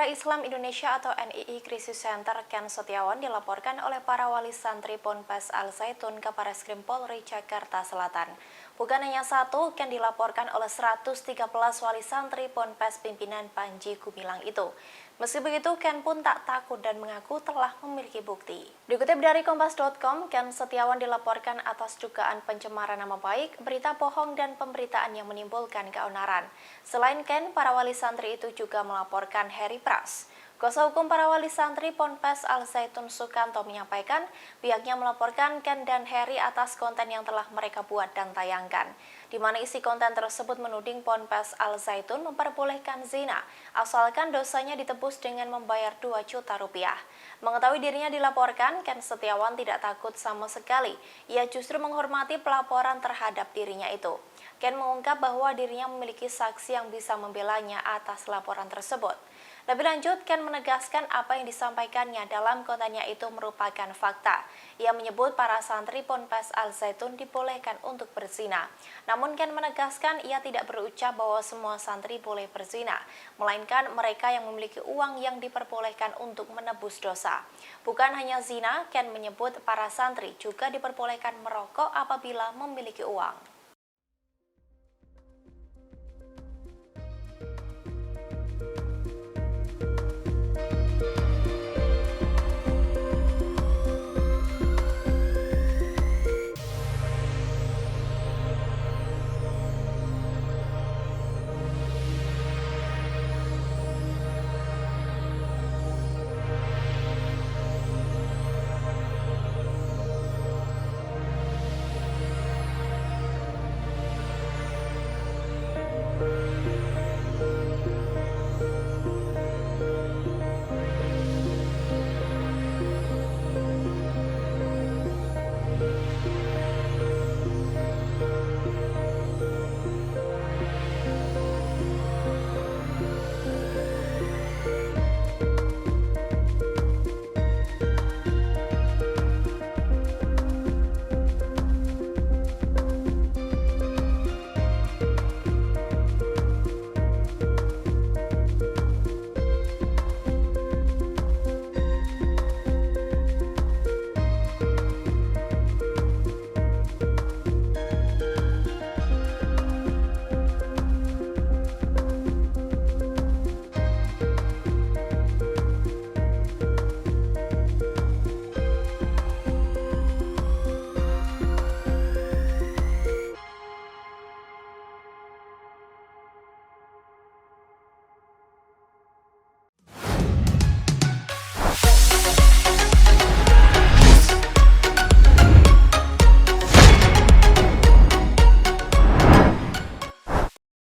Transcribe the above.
Negara Islam Indonesia atau NII Krisis Center Ken Setiawan dilaporkan oleh para wali santri Ponpes Al Zaitun ke Barreskrim Polri Jakarta Selatan. Bukan hanya satu, Ken dilaporkan oleh 113 wali santri Ponpes pimpinan Panji Gumilang itu. Meski begitu, Ken pun tak takut dan mengaku telah memiliki bukti. Dikutip dari Kompas.com, Ken Setiawan dilaporkan atas dugaan pencemaran nama baik, berita bohong, dan pemberitaan yang menimbulkan keonaran. Selain Ken, para wali santri itu juga melaporkan Heri Pras. Kuasa hukum para wali santri Ponpes Al Zaitun Sukanto menyampaikan pihaknya melaporkan Ken dan Heri atas konten yang telah mereka buat dan tayangkan, di mana isi konten tersebut menuding Ponpes Al Zaitun memperbolehkan zina, asalkan dosanya ditebus dengan membayar 2 juta rupiah. Mengetahui dirinya dilaporkan, Ken Setiawan tidak takut sama sekali. Ia justru menghormati pelaporan terhadap dirinya itu. Ken mengungkap bahwa dirinya memiliki saksi yang bisa membelanya atas laporan tersebut. Lebih lanjut, Ken menegaskan apa yang disampaikannya dalam kontennya itu merupakan fakta. Ia menyebut para santri Ponpes Al Zaitun dibolehkan untuk berzina. Namun Ken menegaskan ia tidak berucap bahwa semua santri boleh berzina, melainkan mereka yang memiliki uang yang diperbolehkan untuk menebus dosa. Bukan hanya zina, Ken menyebut para santri juga diperbolehkan merokok apabila memiliki uang.